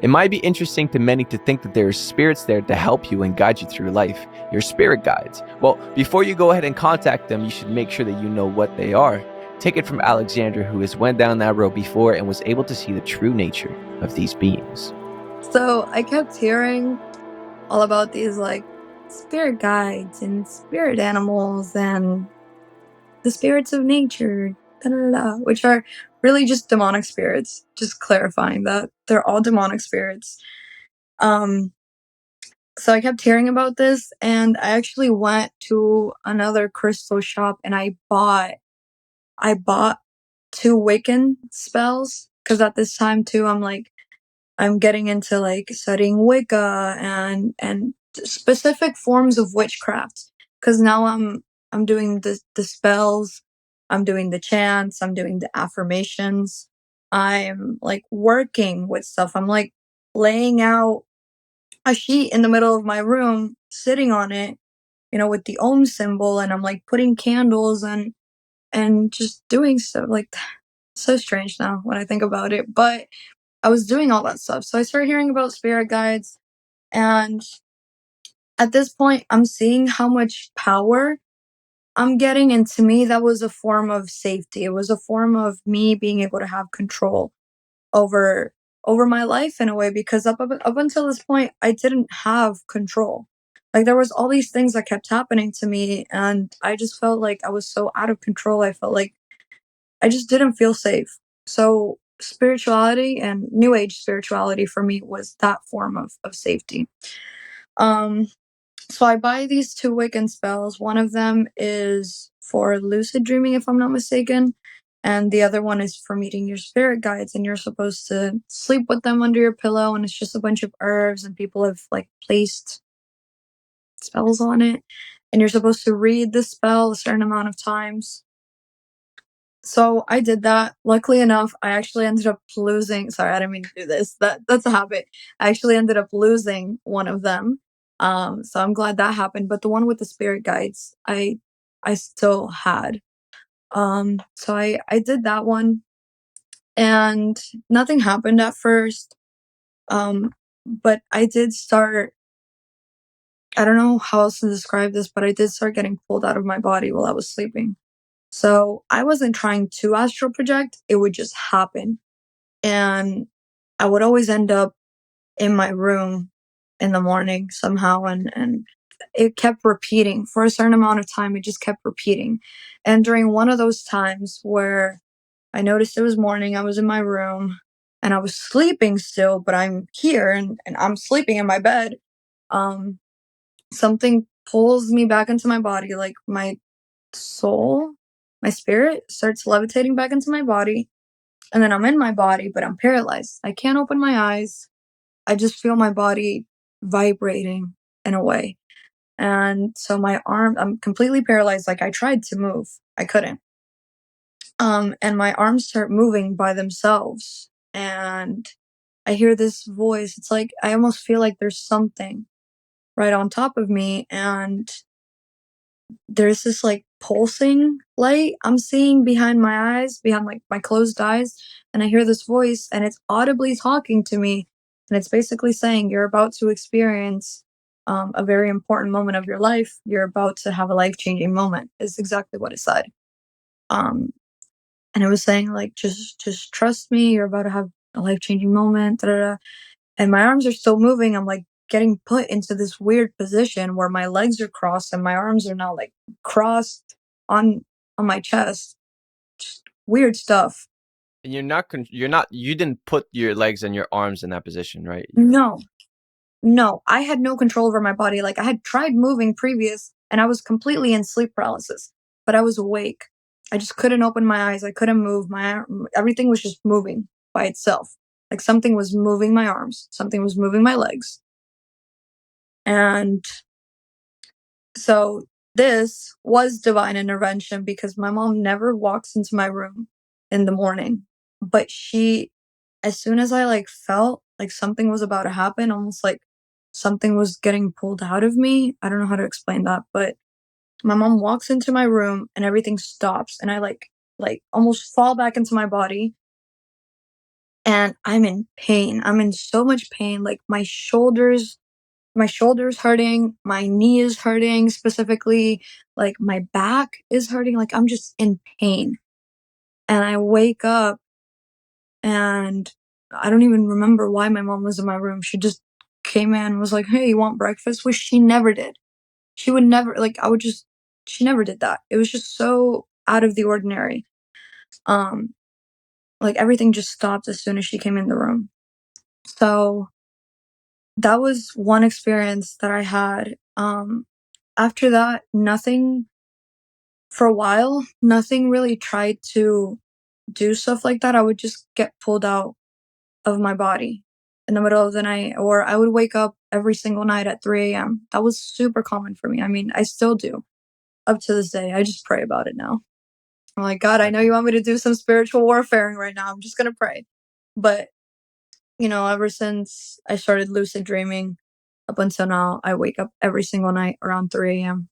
It might be interesting to many to think that there are spirits there to help you and guide you through life, your spirit guides. Well, before you go ahead and contact them, you should make sure that you know what they are. Take it from Alexandra, who has went down that road before and was able to see the true nature of these beings. So I kept hearing all about these like spirit guides and spirit animals and the spirits of nature, da, da, da, da, which are really just demonic spirits. Just clarifying that they're all demonic spirits. Um, so I kept hearing about this, and I actually went to another crystal shop and I bought two Wiccan spells because at this time too I'm getting into like studying Wicca and specific forms of witchcraft because now I'm doing the spells, I'm doing the chants, I'm doing the affirmations. I'm like working with stuff. I'm like laying out a sheet in the middle of my room, sitting on it, with the Om symbol, and I'm like putting candles and just doing stuff like so strange now when I think about it, but I was doing all that stuff. So I started hearing about spirit guides. And at this point, I'm seeing how much power I'm getting. And to me, that was a form of safety. It was a form of me being able to have control over over my life in a way because up until this point I didn't have control. Like there was all these things that kept happening to me and I just felt like I was so out of control. I felt like I just didn't feel safe. So spirituality and new age spirituality for me was that form of safety. Um so I buy these two Wiccan spells. One of them is for lucid dreaming, if I'm not mistaken. And the other one is for meeting your spirit guides. And you're supposed to sleep with them under your pillow. And it's just a bunch of herbs, and people have like placed spells on it. And you're supposed to read the spell a certain amount of times. So I did that. Luckily enough, I actually ended up losing. Sorry, I didn't mean to do this. That's a habit. I actually ended up losing one of them. So I'm glad that happened. But the one with the spirit guides, I still had. So I did that one, and nothing happened at first. Um, but I did start. I don't know how else to describe this, but I did start getting pulled out of my body while I was sleeping. So I wasn't trying to astral project, it would just happen. And I would always end up in my room in the morning somehow and it kept repeating for a certain amount of time. It just kept repeating. And during one of those times where I noticed it was morning, I was in my room and I was sleeping still, but I'm here and I'm sleeping in my bed. Um, Something pulls me back into my body, like my soul, my spirit starts levitating back into my body. And then I'm in my body, but I'm paralyzed. I can't open my eyes. I just feel my body vibrating in a way. And so my arm, I'm completely paralyzed. Like I tried to move, I couldn't. And my arms start moving by themselves. And I hear this voice. It's like I almost feel like there's something right on top of me. And there's this like pulsing light I'm seeing behind my eyes, behind like my closed eyes, and I hear this voice and it's audibly talking to me, and it's basically saying you're about to experience a very important moment of your life. You're about to have a life changing moment. Is exactly what it said. Um, and it was saying like just trust me. You're about to have a life changing moment. Da, da, da. And my arms are still moving. I'm like getting put into this weird position where my legs are crossed and my arms are now like crossed on my chest. Just weird stuff. And you didn't put your legs and your arms in that position, right? No, no, I had no control over my body. Like I had tried moving previous and I was completely in sleep paralysis, but I was awake. I just couldn't open my eyes. I couldn't move. Everything was just moving by itself. Like something was moving my arms, something was moving my legs. And so this was divine intervention because my mom never walks into my room in the morning. But as soon as I like felt like something was about to happen, almost like something was getting pulled out of me. I don't know how to explain that, but my mom walks into my room and everything stops and I like almost fall back into my body. and I'm in pain. I'm in so much pain. Like my shoulders hurting, my knee is hurting specifically, like my back is hurting. Like I'm just in pain. And I wake up and I don't even remember why my mom was in my room. She just came in and was like, "Hey, you want breakfast?" Which she never did. She would never, like, she never did that. It was just so out of the ordinary. Um, like everything just stopped as soon as she came in the room. So that was one experience that I had. After that, nothing for a while, nothing really tried to do stuff like that. I would just get pulled out of my body in the middle of the night, or I would wake up every single night at 3 a.m. That was super common for me. I mean, I still do up to this day. I just pray about it now. I'm like, God, I know you want me to do some spiritual warfaring right now. I'm just going to pray. But, ever since I started lucid dreaming up until now, I wake up every single night around 3 a.m.